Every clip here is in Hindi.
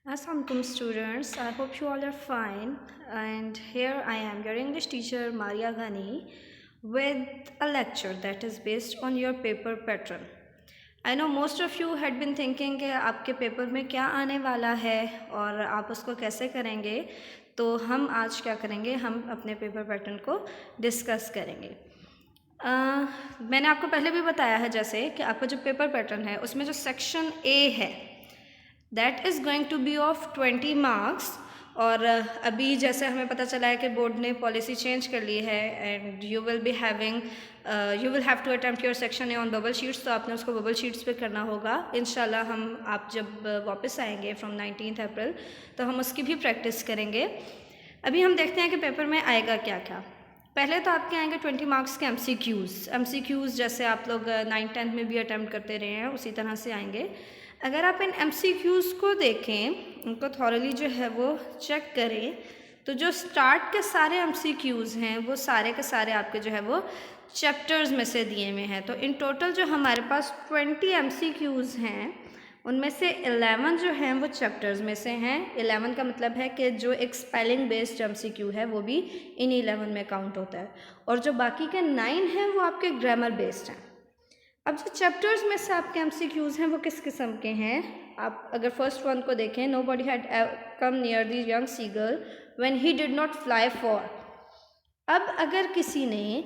Assalamualaikum students, I hope you all are fine, and here I am, your English teacher Maria Ghani, with a lecture that is based on your paper pattern. I know most of you had been thinking कि आपके पेपर में क्या आने वाला है और आप उसको कैसे करेंगे, तो हम आज क्या करेंगे, हम अपने पेपर पैटर्न को डिस्कस करेंगे। मैंने आपको पहले भी बताया है जैसे कि आपका जो पेपर पैटर्न है उसमें जो सेक्शन ए है that is going to be of 20 marks. और अभी जैसे हमें पता चला है कि बोर्ड ने पॉलिसी चेंज कर ली है and you will have to attempt your section A on bubble sheets, तो आपने उसको बबल शीट्स पे करना होगा। इंशाल्लाह हम आप जब वापस आएंगे फ्रॉम 19 अप्रैल तो हम उसकी भी प्रैक्टिस करेंगे। अभी हम देखते हैं कि पेपर में आएगा क्या क्या। पहले तो आपके आएंगे 20 मार्क्स के एमसीक्यूज़ जैसे आप लोग 9th-10th में भी अटैम्प्ट करते रहे हैं उसी तरह से आएंगे। अगर आप इन एमसीक्यूज़ को देखें, उनको थॉरली जो है वो चेक करें, तो जो स्टार्ट के सारे एमसीक्यूज़ हैं वो सारे के सारे आपके जो है वो चैप्टर्स में से दिए हुए हैं। तो इन टोटल जो हमारे पास 20 एमसीक्यूज़ हैं उनमें से 11 जो हैं वो चैप्टर्स में से हैं। 11 का मतलब है कि जो एक स्पेलिंग बेस्ड एमसीक्यू है वो भी इन 11 में काउंट होता है, और जो बाकी के 9 हैं वो आपके ग्रामर बेस्ड हैं। अब जो चैप्टर्स में से आपके एमसीक्यूज़ हैं वो किस किस्म के हैं, आप अगर फर्स्ट वन को देखें, nobody had come near the young seagull when he did not fly for. अब अगर किसी ने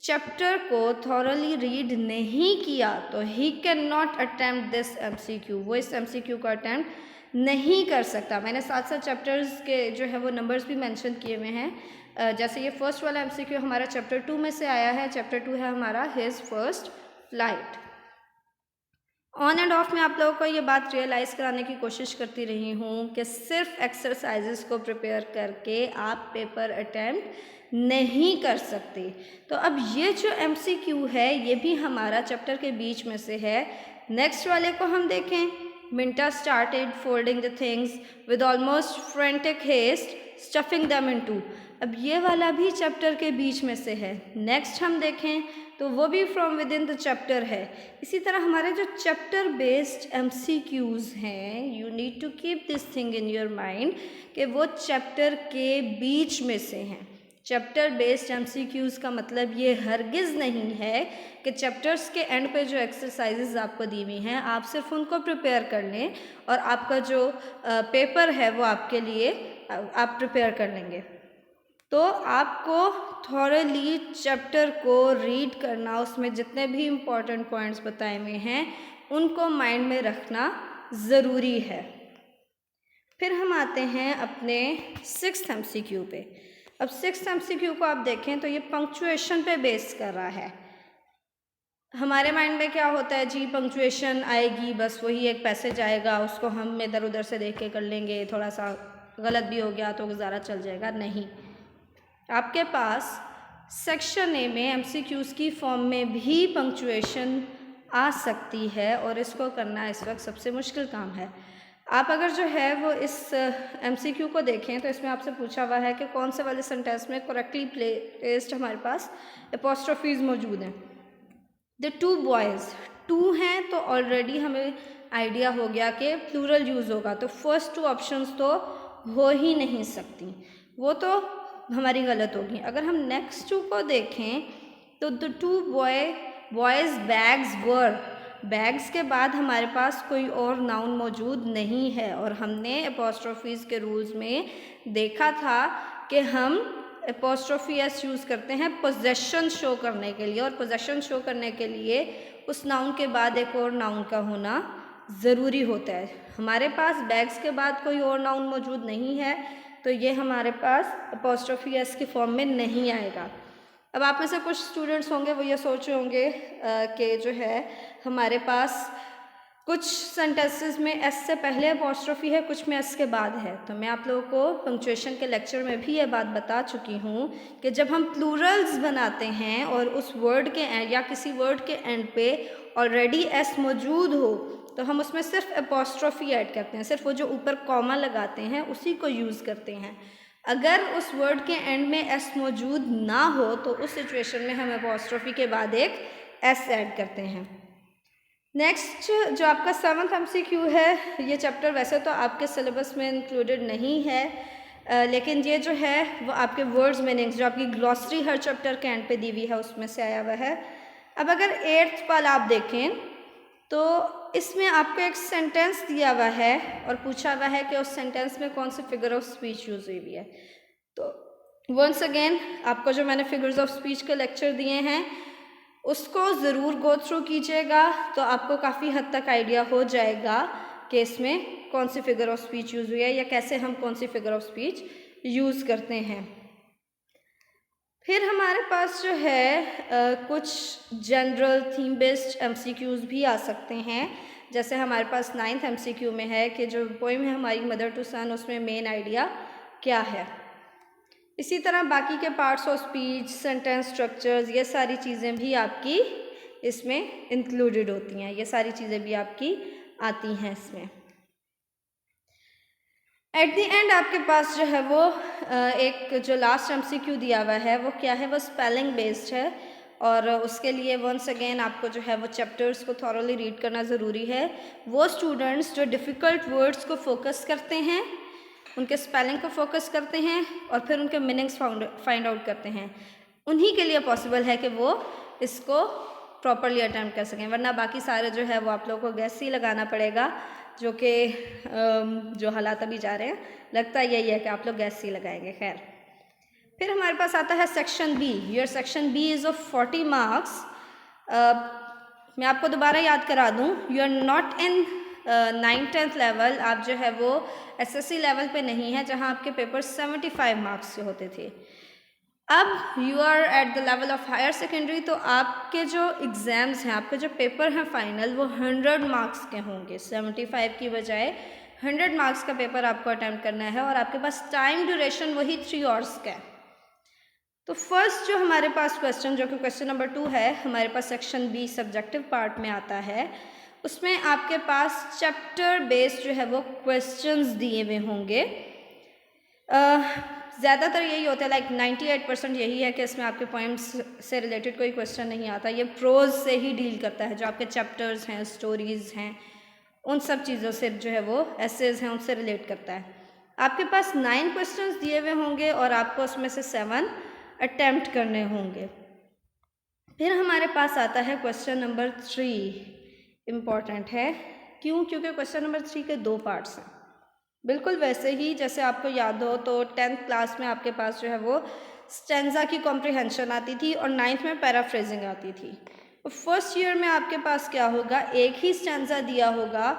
चैप्टर को थॉरली रीड नहीं किया तो he can not attempt this MCQ, वो इस एमसीक्यू का अटैम्प्ट नहीं कर सकता। मैंने साथ साथ चैप्टर्स के जो है वो नंबर्स भी मेंशन किए हुए हैं। जैसे ये फर्स्ट वाला एमसीक्यू हमारा चैप्टर 2 में से आया है। चैप्टर 2 है हमारा his first flight. On end of में आप लोगों को ये बात रियलाइज़ कराने की कोशिश करती रही हूँ कि सिर्फ एक्सरसाइजेस को प्रिपेयर करके आप पेपर अटैम्प्ट नहीं कर सकते। तो अब ये जो एमसीक्यू है ये भी हमारा चैप्टर के बीच में से है। नेक्स्ट वाले को हम देखें, Minta started folding the things with almost frantic haste stuffing them into. अब ये वाला भी चैप्टर के बीच में से है। नेक्स्ट हम देखें तो वो भी from within the chapter है। इसी तरह हमारे जो चैप्टर बेस्ड एमसीक्यूज़ हैं, you need to keep this thing in your mind कि वो चैप्टर के बीच में से हैं। चैप्टर बेस्ड एमसीक्यूज़ का मतलब ये हरगिज़ नहीं है कि चैप्टर्स के एंड पे जो एक्सरसाइजेज आपको दी हुई हैं आप सिर्फ उनको प्रिपेयर कर लें और आपका जो पेपर है वो आपके लिए आप प्रिपेयर कर लेंगे। तो आपको थॉरली चैप्टर को रीड करना, उसमें जितने भी इम्पॉर्टेंट पॉइंट्स बताए हुए हैं उनको माइंड में रखना ज़रूरी है। फिर हम आते हैं अपने 6th एमसीक्यू पे। अब 6th एमसीक्यू को आप देखें तो ये पंक्चुएशन पे बेस कर रहा है। हमारे माइंड में क्या होता है जी, पंक्चुएशन आएगी बस वही एक पैसेज आएगा, उसको हम इधर उधर से देख के कर लेंगे, थोड़ा सा गलत भी हो गया तो गुजारा चल जाएगा। नहीं, आपके पास सेक्शन ए में एमसीक्यूज़ की फॉर्म में भी पंक्चुएशन आ सकती है और इसको करना इस वक्त सबसे मुश्किल काम है। आप अगर जो है वो इस एमसीक्यू को देखें तो इसमें आपसे पूछा हुआ है कि कौन से वाले सेंटेंस में करेक्टली प्लेस्ड हमारे पास एपोस्ट्रोफीज मौजूद हैं। द टू बॉयज़, टू हैं तो ऑलरेडी हमें आइडिया हो गया कि प्लूरल यूज़ होगा, तो फर्स्ट 2 ऑप्शंस तो हो ही नहीं सकती, वो तो हमारी गलत होगी। अगर हम नेक्स्ट 2 को देखें तो the two boys bags were, bags के बाद हमारे पास कोई और नाउन मौजूद नहीं है, और हमने एपोस्ट्रोफीज़ के रूल्स में देखा था कि हम एपोस्ट्रोफी एस यूज़ करते हैं पोजेशन शो करने के लिए, और पोजेशन शो करने के लिए उस नाउन के बाद एक और नाउन का होना ज़रूरी होता है। हमारे पास बैग्स के बाद कोई और नाउन मौजूद नहीं है तो ये हमारे पास एपोस्ट्रोफी एस की फॉर्म में नहीं आएगा। अब आप में से कुछ स्टूडेंट्स होंगे वो ये सोच रहे होंगे कि जो है हमारे पास कुछ सेंटेंसेस में एस से पहले एपोस्ट्रोफी है, कुछ में एस के बाद है। तो मैं आप लोगों को पंक्चुएशन के लेक्चर में भी ये बात बता चुकी हूँ कि जब हम प्लूरल्स बनाते हैं और उस वर्ड के एंड या किसी वर्ड के एंड पे ऑलरेडी एस मौजूद हो तो हम उसमें सिर्फ एपोस्ट्रोफी ऐड करते हैं, सिर्फ वो जो ऊपर कॉमा लगाते हैं उसी को यूज़ करते हैं। अगर उस वर्ड के एंड में एस मौजूद ना हो तो उस सिचुएशन में हम एपोस्ट्रोफी के बाद एक एस ऐड करते हैं। नेक्स्ट जो आपका 7th MCQ है, ये चैप्टर वैसे तो आपके सिलेबस में इंक्लूडेड नहीं है, लेकिन ये जो है वो आपके वर्ड्स मीनिंग्स जो आपकी ग्लॉसरी हर चैप्टर के एंड पे दी हुई है उसमें से आया हुआ है। अब अगर 8th वाल आप देखें तो इसमें आपको एक सेंटेंस दिया हुआ है और पूछा हुआ है कि उस सेंटेंस में कौन सी फिगर ऑफ स्पीच यूज हुई हुई है। तो वंस अगेन आपको जो मैंने फिगर्स ऑफ स्पीच के लेक्चर दिए हैं उसको ज़रूर गो थ्रू कीजिएगा, तो आपको काफ़ी हद तक आइडिया हो जाएगा कि इसमें कौन सी फिगर ऑफ स्पीच यूज़ हुई है या कैसे हम कौन सी फिगर ऑफ स्पीच यूज़ करते हैं। फिर हमारे पास जो है कुछ जनरल थीम बेस्ड MCQs भी आ सकते हैं। जैसे हमारे पास 9th MCQ में है कि जो पोइम है हमारी मदर टू सन, उसमें मेन आइडिया क्या है। इसी तरह बाकी के parts of speech, sentence structures, ये सारी चीज़ें भी आपकी इसमें इंक्लूडेड होती हैं, ये सारी चीज़ें भी आपकी आती हैं इसमें। एट द एंड आपके पास जो है वो एक जो लास्ट MCQ दिया हुआ है वो क्या है, वो स्पेलिंग बेस्ड है और उसके लिए वंस अगेन आपको जो है वो चैप्टर्स को थॉरोली रीड करना ज़रूरी है। वो स्टूडेंट्स जो डिफ़िकल्ट वर्ड्स को फोकस करते हैं, उनके स्पेलिंग को फोकस करते हैं और फिर उनके मीनिंग्स फाइंड आउट करते हैं, उन्हीं के लिए पॉसिबल है कि वो इसको प्रॉपरली अटेम्प्ट कर सकें, वरना बाकी सारे जो है वो आप लोगों को गैस ही लगाना पड़ेगा, जो कि जो हालात अभी जा रहे हैं लगता यही है कि आप लोग गैस ही लगाएंगे। खैर, फिर हमारे पास आता है section B. Your section B is of 40 marks. मैं आपको दोबारा याद करा दूँ, you are not in 9th-10th level, आप जो है वो SSC लेवल पे नहीं है जहाँ आपके पेपर 75 मार्क्स के होते थे। अब you are at the level of higher secondary, तो आपके जो एग्ज़ाम्स हैं, आपके जो पेपर हैं फाइनल, वो 100 मार्क्स के होंगे। 75 की बजाय 100 मार्क्स का पेपर आपको अटैम्प्ट करना है और आपके पास टाइम ड्यूरेशन वही 3 आवर्स का है। तो फर्स्ट जो हमारे पास क्वेश्चन, जो कि क्वेश्चन नंबर 2 है, हमारे पास सेक्शन बी सब्जेक्टिव पार्ट में आता है। उसमें आपके पास चैप्टर बेस्ड जो है वो क्वेश्चंस दिए हुए होंगे। ज़्यादातर यही होता है, लाइक 98% यही है कि इसमें आपके पोएम्स से रिलेटेड कोई क्वेश्चन नहीं आता। ये प्रोज से ही डील करता है, जो आपके चैप्टर्स हैं, स्टोरीज़ हैं, उन सब चीज़ों से जो है वो एसेज हैं उनसे रिलेट करता है। आपके पास 9 क्वेश्चंस दिए हुए होंगे और आपको उसमें से 7 अटैम्प्ट करने होंगे। फिर हमारे पास आता है क्वेश्चन नंबर 3। इम्पॉर्टेंट है, क्यों? क्योंकि क्वेश्चन नंबर 3 के 2 पार्ट्स हैं। बिल्कुल वैसे ही जैसे आपको याद हो तो 10th क्लास में आपके पास जो है वो स्टेंजा की कॉम्प्रिहेंशन आती थी और 9th में पैराफ्रेजिंग आती थी। फर्स्ट ईयर में आपके पास क्या होगा, एक ही स्टेंजा दिया होगा।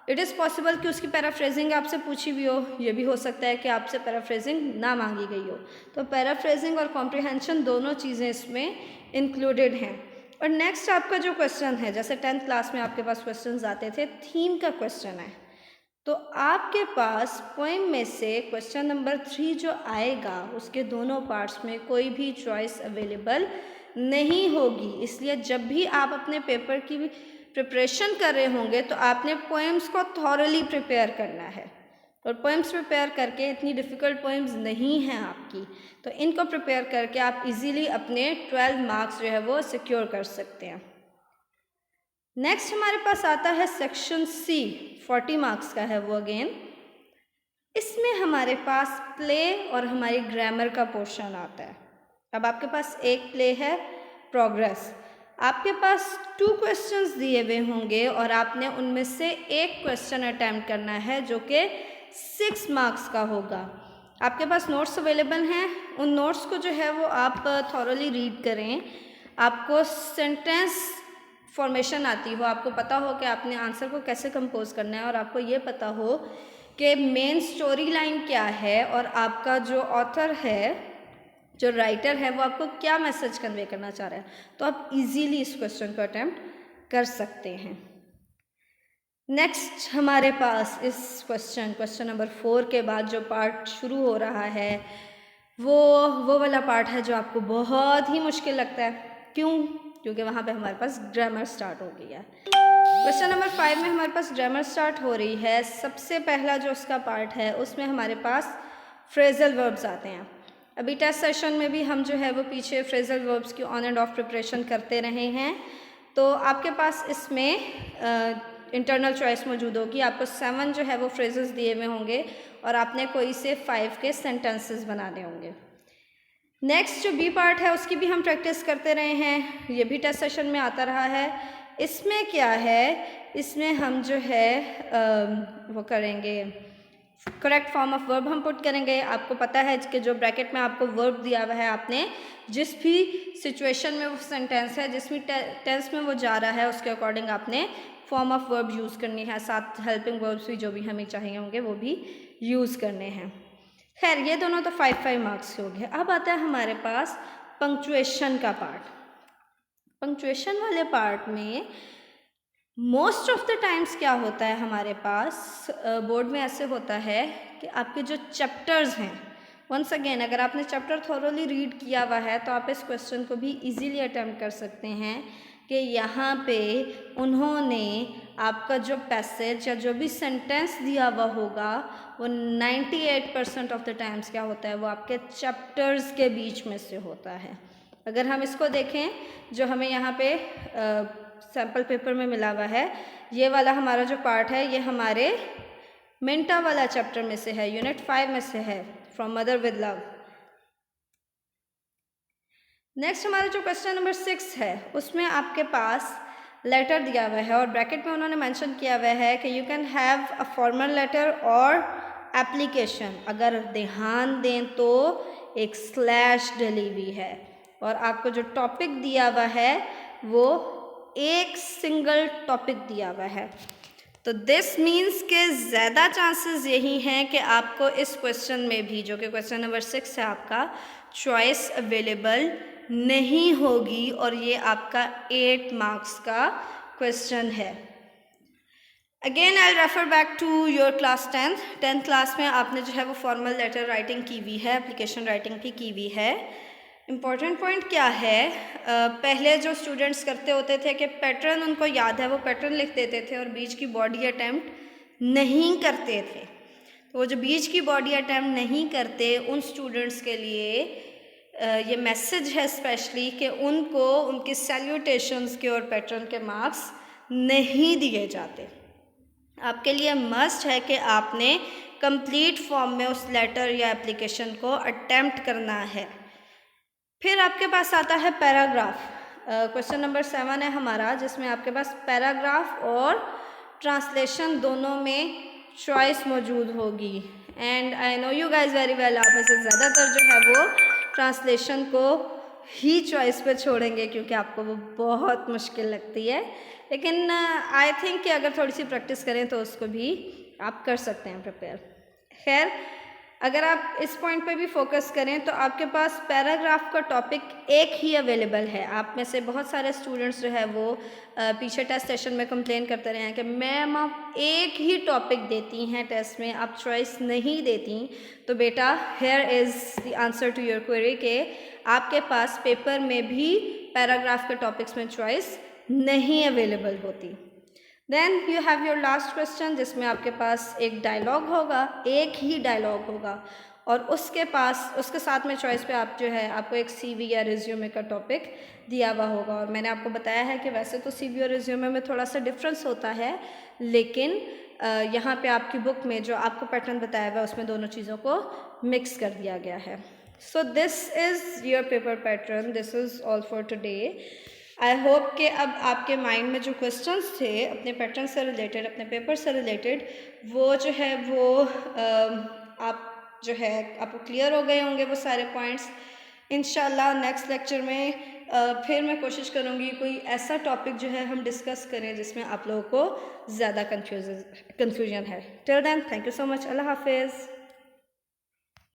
इट इज़ पॉसिबल कि उसकी पैराफ्रेजिंग आपसे पूछी भी हो, ये भी हो सकता है कि आपसे पैराफ्रेजिंग ना मांगी गई हो। तो पैराफ्रेजिंग और कॉम्प्रिहेंशन दोनों चीज़ें इसमें इंक्लूडेड हैं। और नेक्स्ट आपका जो क्वेश्चन है, जैसे 10th क्लास में आपके पास क्वेश्चंस आते थे, थीम का क्वेश्चन है, तो आपके पास पोएम में से क्वेश्चन नंबर 3 जो आएगा उसके दोनों पार्ट्स में कोई भी चॉइस अवेलेबल नहीं होगी। इसलिए जब भी आप अपने पेपर की प्रिपरेशन कर रहे होंगे तो आपने पोएम्स को थॉरली प्रिपेयर करना है, और पोएम्स प्रिपेयर करके, इतनी डिफ़िकल्ट पोएम्स नहीं हैं आपकी, तो इनको प्रिपेयर करके आप इजीली अपने 12 मार्क्स जो है वो सिक्योर कर सकते हैं। नेक्स्ट हमारे पास आता है सेक्शन सी, 40 मार्क्स का है वो अगेन। इसमें हमारे पास प्ले और हमारी ग्रामर का पोर्शन आता है। अब आपके पास एक प्ले है, प्रोग्रेस। आपके पास 2 क्वेश्चंस दिए हुए होंगे और आपने उनमें से एक क्वेश्चन अटैम्प्ट करना है जो कि 6 मार्क्स का होगा। आपके पास नोट्स अवेलेबल हैं, उन नोट्स को जो है वो आप थॉरली रीड करें। आपको सेंटेंस फॉर्मेशन आती हो, आपको पता हो कि आपने आंसर को कैसे कंपोज करना है, और आपको ये पता हो कि मेन स्टोरी लाइन क्या है और आपका जो ऑथर है, जो राइटर है, वो आपको क्या मैसेज कन्वे करना चाह रहा है, तो आप इजीली इस क्वेश्चन को अटैम्प्ट कर सकते हैं। नेक्स्ट हमारे पास इस क्वेश्चन नंबर 4 के बाद जो पार्ट शुरू हो रहा है वो वाला पार्ट है जो आपको बहुत ही मुश्किल लगता है। क्यों? क्योंकि वहाँ पे हमारे पास ग्रामर स्टार्ट हो गई है। क्वेश्चन नंबर 5 में हमारे पास ग्रामर स्टार्ट हो रही है। सबसे पहला जो उसका पार्ट है उसमें हमारे पास फ्रेजल वर्ब्स आते हैं। अभी टेस्ट सेशन में भी हम जो है वो पीछे फ्रेजल वर्ब्स की ऑन एंड ऑफ प्रिपरेशन करते रहे हैं। तो आपके पास इसमें इंटरनल चॉइस मौजूद होगी। आपको 7 जो है वो फ्रेजेस दिए हुए होंगे और आपने कोई से 5 के सेंटेंसेस बनाने होंगे। नेक्स्ट जो बी पार्ट है उसकी भी हम प्रैक्टिस करते रहे हैं, ये भी टेस्ट सेशन में आता रहा है। इसमें क्या है, इसमें हम जो है वो करेंगे, करेक्ट फॉर्म ऑफ वर्ब हम पुट करेंगे। आपको पता है कि जो ब्रैकेट में आपको वर्ब दिया हुआ है, आपने जिस भी सिचुएशन में वो सेंटेंस है, जिस भी टेंस में वो जा रहा है, उसके अकॉर्डिंग आपने फॉर्म ऑफ वर्ब यूज़ करनी है। साथ हेल्पिंग वर्ब्स भी जो भी हमें चाहिए होंगे वो भी यूज़ करने हैं। खैर, ये दोनों तो 5-5 मार्क्स के हो गए। अब आता है हमारे पास पंक्चुएशन का पार्ट। पंक्चुएशन वाले पार्ट में मोस्ट ऑफ द टाइम्स क्या होता है, हमारे पास बोर्ड में ऐसे होता है कि आपके जो चैप्टर्स हैं, वंस अगेन अगर आपने चैप्टर थॉरोली रीड किया हुआ है तो आप इस क्वेश्चन को भी इजीली अटेम्प्ट कर सकते हैं कि यहाँ पे उन्होंने आपका जो पैसेज या जो भी सेंटेंस दिया हुआ होगा वो 98% ऑफ द टाइम्स क्या होता है, वो आपके चैप्टर्स के बीच में से होता है। अगर हम इसको देखें, जो हमें यहाँ पे सैम्पल पेपर में मिला हुआ है, ये वाला हमारा जो पार्ट है, ये हमारे मिंटा वाला चैप्टर में से है, यूनिट 5 में से है, from mother with love. Next हमारा जो क्वेश्चन नंबर 6 है, उसमें आपके पास लेटर दिया हुआ है और ब्रैकेट में उन्होंने मेंशन किया हुआ है कि you can have a formal letter और एप्लीकेशन। अगर ध्यान दें तो एक स्लैश डली हुई है और आपको जो टॉपिक दिया हुआ है वो एक सिंगल टॉपिक दिया हुआ है। तो दिस मीन्स के ज़्यादा चांसेस यही हैं कि आपको इस क्वेश्चन में भी, जो कि क्वेश्चन नंबर 6 है आपका, चॉइस अवेलेबल नहीं होगी और ये आपका 8 मार्क्स का क्वेश्चन है। Again I refer back to your class 10th class में आपने जो है वो फॉर्मल लेटर राइटिंग की हुई है, एप्लीकेशन राइटिंग की हुई है। इम्पॉर्टेंट पॉइंट क्या है, पहले जो स्टूडेंट्स करते होते थे कि पैटर्न उनको याद है, वो पैटर्न लिख देते थे और बीच की बॉडी अटैम्प्ट नहीं करते थे। तो वो जो बीच की बॉडी अटैम्प्ट नहीं करते, उन स्टूडेंट्स के लिए ये मैसेज है स्पेशली कि उनको उनकी सैल्यूटेशंस के और पैटर्न के मार्क्स नहीं दिए जाते। आपके लिए मस्ट है कि आपने कंप्लीट फॉर्म में उस लेटर या एप्लीकेशन को अटेम्प्ट करना है। फिर आपके पास आता है पैराग्राफ। क्वेश्चन नंबर 7 है हमारा, जिसमें आपके पास पैराग्राफ और ट्रांसलेशन दोनों में चॉइस मौजूद होगी। And I know you guys very well, आप में से ज़्यादातर जो है वो ट्रांसलेशन को ही चॉइस पे छोड़ेंगे क्योंकि आपको वो बहुत मुश्किल लगती है, लेकिन आई थिंक कि अगर थोड़ी सी प्रैक्टिस करें तो उसको भी आप कर सकते हैं प्रिपेयर। खैर, अगर आप इस पॉइंट पे भी फोकस करें तो आपके पास पैराग्राफ का टॉपिक एक ही अवेलेबल है। आप में से बहुत सारे स्टूडेंट्स जो है वो पीछे टेस्ट सेशन में कंप्लेन करते रहे हैं कि मैम आप एक ही टॉपिक देती हैं टेस्ट में, आप चॉइस नहीं देती। तो बेटा, here is the answer to your query के आपके पास पेपर में भी पैराग्राफ के टॉपिक्स में चॉइस नहीं अवेलेबल होती। Then you have your last question, जिसमें आपके पास एक डायलॉग होगा, एक ही डायलॉग होगा और उसके साथ में चॉइस पे आप जो है आपको एक CV या रिज्यूमे का टॉपिक दिया हुआ होगा। और मैंने आपको बताया है कि वैसे तो CV और रिज्यूमे में थोड़ा सा डिफरेंस होता है, लेकिन यहाँ पे आपकी बुक में जो आपको पैटर्न बताया हुआ है उसमें दोनों चीज़ों को मिक्स कर दिया गया है। So this is your paper pattern, this is all for today. I hope कि अब आपके माइंड में जो क्वेश्चंस थे अपने पैटर्न से रिलेटेड, अपने पेपर से रिलेटेड, वो जो है वो आप जो है आपको क्लियर हो गए होंगे वो सारे पॉइंट्स। इंशाल्लाह नेक्स्ट लेक्चर में फिर मैं कोशिश करूँगी कोई ऐसा टॉपिक जो है हम डिस्कस करें जिसमें आप लोगों को ज़्यादा कन्फ्यूजन है। Till then, thank you so much. अल्लाह हाफिज़।